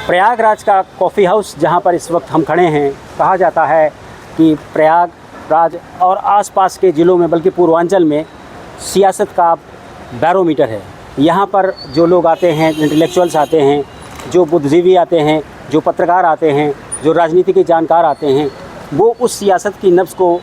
प्रयागराज का coffee house जहां पर इस वक्त हम खड़े हैं, कहा जाता है कि प्रयागराज और आसपास के ज़िलों में बल्कि पूर्वांचल में सियासत का बैरोमीटर है। यहाँ पर जो लोग आते हैं, इंटेलेक्चुअल्स आते हैं, जो बुद्धिजीवी आते हैं, जो पत्रकार आते हैं, जो राजनीति के जानकार आते हैं, वो उस सियासत की नब्ज़ को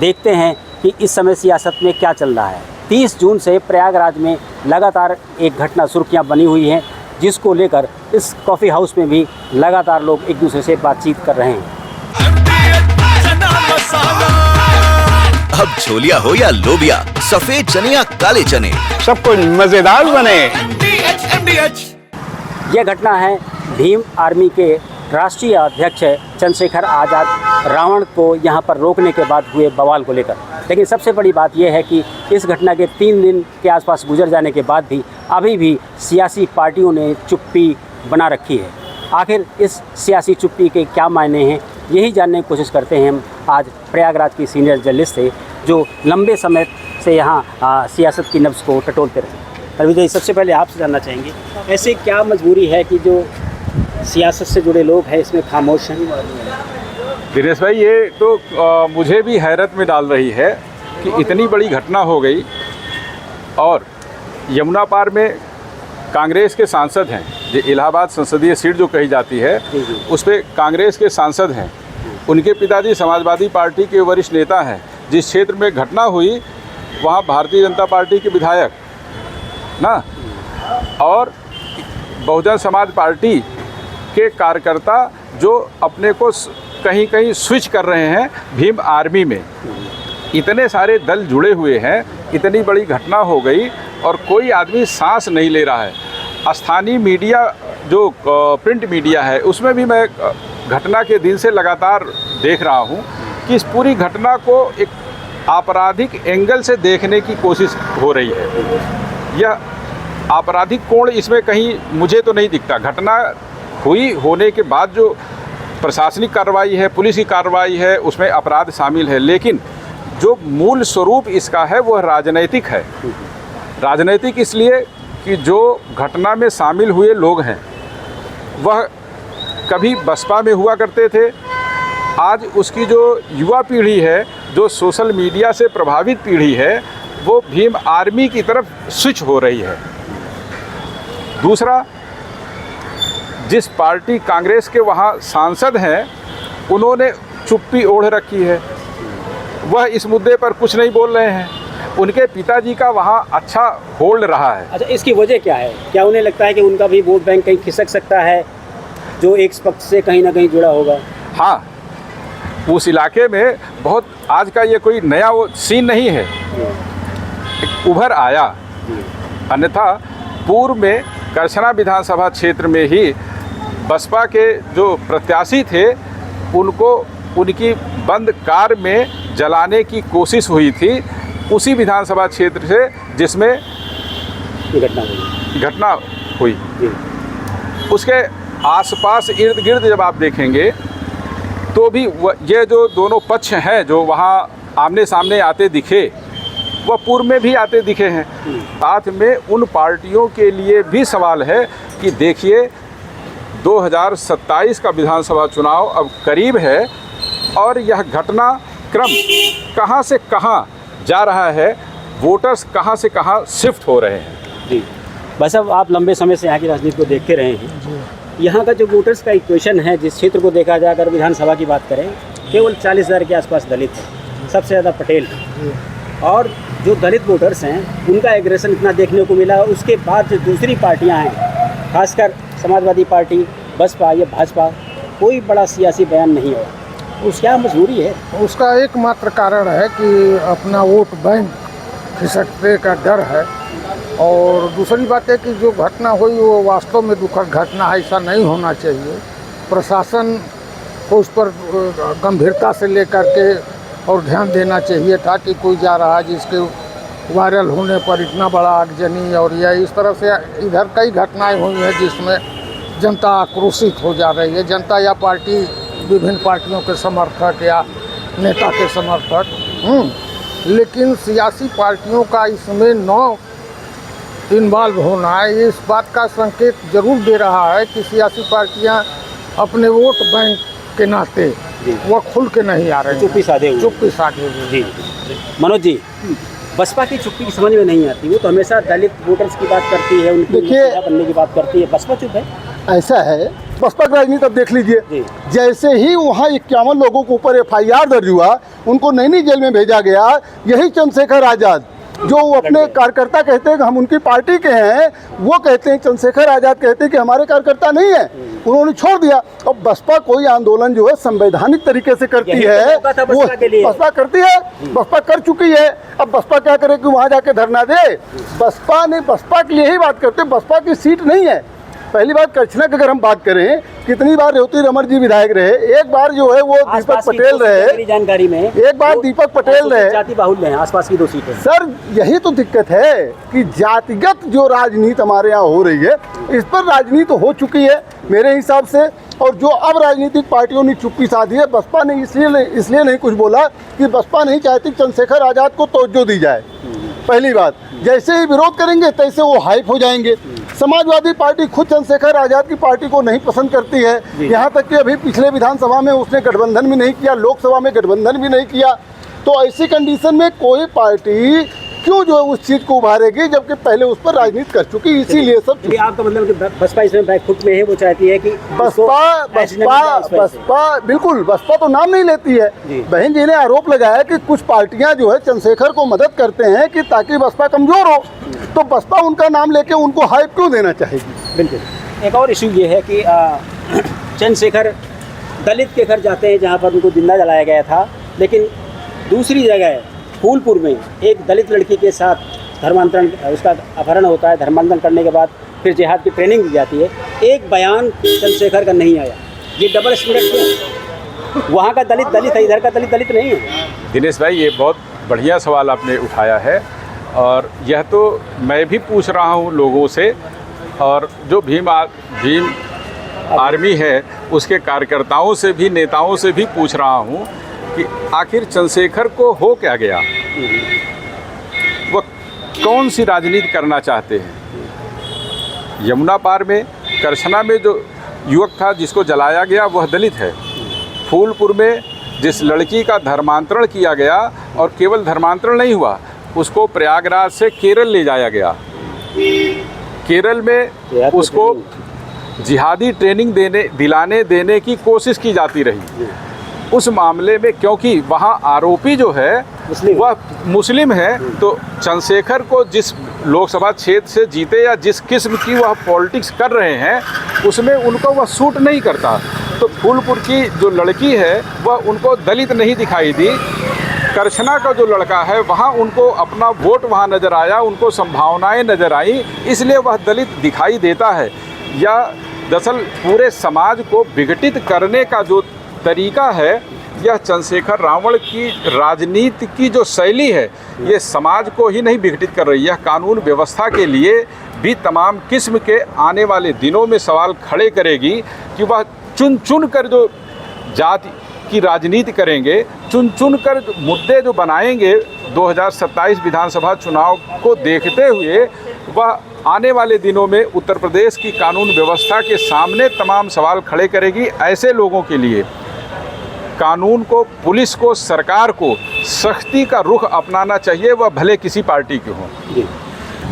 देखते हैं कि इस समय सियासत में क्या चल रहा है। 30 जून से प्रयागराज में लगातार एक घटना सुर्खियाँ बनी हुई हैं, जिसको लेकर इस कॉफ़ी हाउस में भी लगातार लोग एक दूसरे से बातचीत कर रहे हैं। अब छोलिया हो या लोबिया, सफेद चने या काले चने, सबको मजेदार बने। यह घटना है भीम आर्मी के राष्ट्रीय अध्यक्ष चंद्रशेखर आज़ाद रावण को यहाँ पर रोकने के बाद हुए बवाल को लेकर। लेकिन सबसे बड़ी बात यह है कि इस घटना के 3 दिन के आसपास गुजर जाने के बाद भी अभी भी सियासी पार्टियों ने चुप्पी बना रखी है। आखिर इस सियासी चुप्पी के क्या मायने हैं, यही जानने की कोशिश करते हैं हम आज प्रयागराज की सीनियर जर्नलिस्ट से, जो लंबे समय से यहाँ सियासत की नब्ज़ को टटोलते रहे। रवि जी, सबसे पहले आपसे जानना चाहेंगे, ऐसे क्या मजबूरी है कि जो सियासत से जुड़े लोग हैं इसमें खामोश हैं? दिनेश भाई, ये तो मुझे भी हैरत में डाल रही है कि इतनी बड़ी घटना हो गई और यमुना पार में कांग्रेस के सांसद हैं, जो इलाहाबाद संसदीय सीट जो कही जाती है उस पर कांग्रेस के सांसद हैं। उनके पिताजी समाजवादी पार्टी के वरिष्ठ नेता हैं। जिस क्षेत्र में घटना हुई वहाँ भारतीय जनता पार्टी के विधायक ना और बहुजन समाज पार्टी के कार्यकर्ता जो अपने को कहीं कहीं स्विच कर रहे हैं भीम आर्मी में। इतने सारे दल जुड़े हुए हैं, इतनी बड़ी घटना हो गई और कोई आदमी सांस नहीं ले रहा है। स्थानीय मीडिया जो प्रिंट मीडिया है उसमें भी मैं घटना के दिन से लगातार देख रहा हूँ कि इस पूरी घटना को एक आपराधिक एंगल से देखने की कोशिश हो रही है। यह आपराधिक कोण इसमें कहीं मुझे तो नहीं दिखता। घटना हुई होने के बाद जो प्रशासनिक कार्रवाई है, पुलिस की कार्रवाई है, उसमें अपराध शामिल है, लेकिन जो मूल स्वरूप इसका है वह राजनैतिक है। राजनैतिक इसलिए कि जो घटना में शामिल हुए लोग हैं वह कभी बसपा में हुआ करते थे। आज उसकी जो युवा पीढ़ी है, जो सोशल मीडिया से प्रभावित पीढ़ी है, वो भीम आर्मी की तरफ स्विच हो रही है। दूसरा, जिस पार्टी कांग्रेस के वहाँ सांसद हैं उन्होंने चुप्पी ओढ़ रखी है, वह इस मुद्दे पर कुछ नहीं बोल रहे हैं। उनके पिताजी का वहाँ अच्छा होल्ड रहा है। अच्छा, इसकी वजह क्या है? क्या उन्हें लगता है कि उनका भी वोट बैंक कहीं खिसक सकता है जो एक पक्ष से कहीं ना कहीं जुड़ा होगा? हाँ, उस इलाके में बहुत आज का ये कोई नया वो सीन नहीं है, उभर आया। अन्यथा पूर्व में करछना विधानसभा क्षेत्र में ही बसपा के जो प्रत्याशी थे उनको उनकी बंद कार में जलाने की कोशिश हुई थी, उसी विधानसभा क्षेत्र से जिसमें घटना हुई। उसके आसपास इर्द गिर्द जब आप देखेंगे तो भी ये जो दोनों पक्ष हैं जो वहाँ आमने सामने आते दिखे, वह पूर्व में भी आते दिखे हैं। साथ में उन पार्टियों के लिए भी सवाल है कि देखिए 2027 का विधानसभा चुनाव अब करीब है और यह घटना क्रम कहाँ से कहाँ जा रहा है, वोटर्स कहाँ से कहाँ शिफ्ट हो रहे हैं। जी, बस अब आप लंबे समय से यहाँ की राजनीति को देखते रहे हैं। यहाँ का जो वोटर्स का इक्वेशन है, जिस क्षेत्र को देखा जाए, अगर विधानसभा की बात करें, केवल 40,000 के आसपास दलित है, सबसे ज़्यादा पटेल है। और जो दलित वोटर्स हैं उनका एग्रेशन इतना देखने को मिला। उसके बाद जो दूसरी पार्टियाँ हैं, खासकर समाजवादी पार्टी, बसपा या भाजपा, कोई बड़ा सियासी बयान नहीं हुआ। उस क्या मजबूरी है? उसका एकमात्र कारण है कि अपना वोट बैंक खिसकने का डर है। और दूसरी बात है कि जो घटना हुई वो वास्तव में दुखद घटना है, ऐसा नहीं होना चाहिए। प्रशासन को उस पर गंभीरता से लेकर के और ध्यान देना चाहिए था कि कोई जा रहा है जिसके वायरल होने पर इतना बड़ा आगजनी, और यह इस तरह से इधर कई घटनाएं हुई हैं जिसमें जनता आक्रोशित हो जा रही है। जनता या पार्टी, विभिन्न पार्टियों के समर्थक या नेता के समर्थक, लेकिन सियासी पार्टियों का इसमें इन्वॉल्व होना है, इस बात का संकेत जरूर दे रहा है कि सियासी पार्टियां अपने वोट बैंक के नाते वह खुल के नहीं आ रही, चुप्पी साधे हुए। चुप्पी साधे हुए। जी मनोज जी, बसपा की चुप्पी की समझ में नहीं आती। वो तो हमेशा दलित वोटर्स की बात करती है, उनकी देखिए- मुखिया बनने की बात करती है, बसपा चुप है। ऐसा है, बसपा की राजनीति अब देख लीजिए। जी। जैसे ही वहाँ 51 लोगों के ऊपर FIR दर्ज हुआ, उनको नैनी जेल में भेजा गया। यही चंद्रशेखर आज़ाद जो वो अपने कार्यकर्ता कहते हैं कि हम उनकी पार्टी के हैं, वो कहते हैं, चंद्रशेखर आज़ाद कहते हैं कि हमारे कार्यकर्ता नहीं है, उन्होंने छोड़ दिया। अब बसपा कोई आंदोलन जो है संवैधानिक तरीके से करती यही है, तो मौका था बसपा के लिए। बसपा करती है, बसपा कर चुकी है। अब बसपा क्या करे कि वहाँ जाके धरना दे? बसपा के लिए ही बात करते, बसपा की सीट नहीं है। पहली बात करछना की अगर हम बात करें, कितनी बार रेवती रमन जी विधायक रहे, एक बार जो है वो दीपक आसपास की पटेल दो सीटें रहे, मेरी जानकारी में एक बार दीपक पटेल रहे। जाति बाहुल्य हैं आसपास की 2 सीटें। सर यही तो दिक्कत है कि जातिगत जो राजनीति हमारे यहाँ हो रही है, इस पर राजनीति हो चुकी है मेरे हिसाब से। और जो अब राजनीतिक पार्टियों ने चुप्पी साधी है, बसपा ने इसलिए नहीं कुछ बोला कि बसपा नहीं चाहती चंद्रशेखर आज़ाद को तवज्जो दी जाए। पहली बात, जैसे ही विरोध करेंगे तैसे वो हाइप हो जाएंगे। समाजवादी पार्टी खुद चंद्रशेखर आज़ाद की पार्टी को नहीं पसंद करती है, यहाँ तक कि अभी पिछले विधानसभा में उसने गठबंधन भी नहीं किया, लोकसभा में गठबंधन भी नहीं किया। तो ऐसी कंडीशन में कोई पार्टी क्यों जो है उस चीज़ को उभारेगी, जबकि पहले उस पर राजनीति कर चुकी, इसीलिए सब क्योंकि आपका मतलब कि बसपा इसमें बैकफुट में है, वो चाहती है कि बसपा बिल्कुल, बसपा तो नाम नहीं लेती है। बहन जी ने आरोप लगाया कि कुछ पार्टियां जो है चंद्रशेखर को मदद करते हैं कि ताकि बसपा कमजोर हो, तो बसपा उनका नाम लेके उनको हाइप क्यों देना चाहेगी? बिल्कुल। एक और इशू ये है कि चंद्रशेखर दलित के घर जाते हैं जहाँ पर उनको जिंदा जलाया गया था, लेकिन दूसरी जगह फूलपुर में एक दलित लड़की के साथ धर्मांतरण, उसका अपहरण होता है। धर्मांतरण करने के बाद फिर जिहाद की ट्रेनिंग दी जाती है। एक बयान चंद्रशेखर का नहीं आया। ये डबल स्टैंडर्ड क्यों? वहाँ का दलित दलित है, इधर का दलित दलित नहीं है। दिनेश भाई, ये बहुत बढ़िया सवाल आपने उठाया है, और यह तो मैं भी पूछ रहा हूँ लोगों से, और जो भीम आर्मी है उसके कार्यकर्ताओं से भी, नेताओं से भी पूछ रहा हूँ कि आखिर चंद्रशेखर को हो क्या गया, वह कौन सी राजनीति करना चाहते हैं। यमुना पार में करछना में जो युवक था जिसको जलाया गया वह दलित है। फूलपुर में जिस लड़की का धर्मांतरण किया गया, और केवल धर्मांतरण नहीं हुआ, उसको प्रयागराज से केरल ले जाया गया। केरल में उसको जिहादी ट्रेनिंग दिलाने देने की कोशिश की जाती रही। उस मामले में क्योंकि वहाँ आरोपी जो है वह मुस्लिम है, तो चंद्रशेखर को जिस लोकसभा क्षेत्र से जीते या जिस किस्म की वह पॉलिटिक्स कर रहे हैं, उसमें उनको वह सूट नहीं करता। तो फूलपुर की जो लड़की है वह उनको दलित नहीं दिखाई दी। करछना का जो लड़का है वहाँ उनको अपना वोट वहाँ नज़र आया, उनको संभावनाएं नज़र आई, इसलिए वह दलित दिखाई देता है। या दरअसल पूरे समाज को विघटित करने का जो तरीका है, यह चंद्रशेखर रावण की राजनीति की जो शैली है, ये समाज को ही नहीं विघटित कर रही है, कानून व्यवस्था के लिए भी तमाम किस्म के आने वाले दिनों में सवाल खड़े करेगी कि वह चुन चुन कर जो जाति की राजनीति करेंगे, चुन चुन कर मुद्दे जो बनाएंगे 2027 विधानसभा चुनाव को देखते हुए, वह आने वाले दिनों में उत्तर प्रदेश की कानून व्यवस्था के सामने तमाम सवाल खड़े करेगी। ऐसे लोगों के लिए कानून को, पुलिस को, सरकार को सख्ती का रुख अपनाना चाहिए, वह भले किसी पार्टी के हों।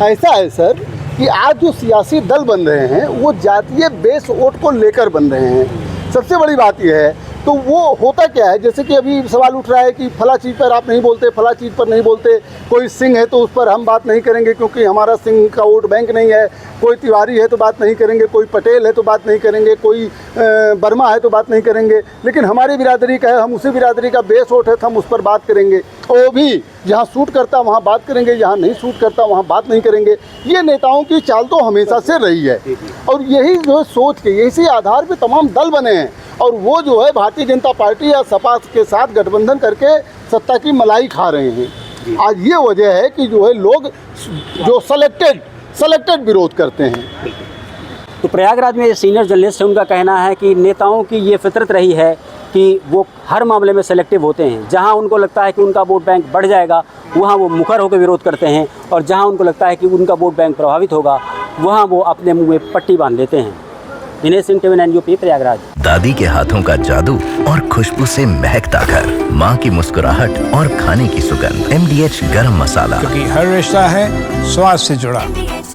ऐसा है सर कि आज जो सियासी दल बन रहे हैं वो जातीय बेस वोट को लेकर बन रहे हैं। सबसे बड़ी बात यह है, तो वो होता क्या है, जैसे कि अभी सवाल उठ रहा है कि फला चीज़ पर आप नहीं बोलते, फला चीज़ पर नहीं बोलते, कोई सिंह है तो उस पर हम बात नहीं करेंगे क्योंकि हमारा सिंह का वोट बैंक नहीं है, कोई तिवारी है तो बात नहीं करेंगे, कोई पटेल है तो बात नहीं करेंगे, कोई वर्मा है तो बात नहीं करेंगे, लेकिन हमारी बिरादरी का है, हम उसी बिरादरी का बेस वोट है तो हम उस पर बात करेंगे। वो भी जहाँ सूट करता वहाँ बात करेंगे, जहाँ नहीं सूट करता वहाँ बात नहीं करेंगे। ये नेताओं की चाल तो हमेशा से रही है, और यही जो है सोच के, इसी आधार पे तमाम दल बने हैं, और वो जो है भारतीय जनता पार्टी या सपा के साथ गठबंधन करके सत्ता की मलाई खा रहे हैं। आज ये वजह है कि जो है लोग जो सेलेक्टेड विरोध करते हैं। तो प्रयागराज में सीनियर जर्नलिस्ट है, उनका कहना है कि नेताओं की ये फितरत रही है कि वो हर मामले में सेलेक्टिव होते हैं। जहां उनको लगता है कि उनका वोट बैंक बढ़ जाएगा, वहां वो मुखर होकर विरोध करते हैं, और जहां उनको लगता है कि उनका वोट बैंक प्रभावित होगा, वहां वो अपने मुंह में पट्टी बांध लेते हैं। Dinesh Singh, TV9 UP, Prayagraj. दादी के हाथों का जादू और खुशबू से महकता घर, माँ की मुस्कुराहट और खाने की सुगंध। MDH गरम मसाला, क्योंकि हर रिश्ता है स्वाद से जुड़ा।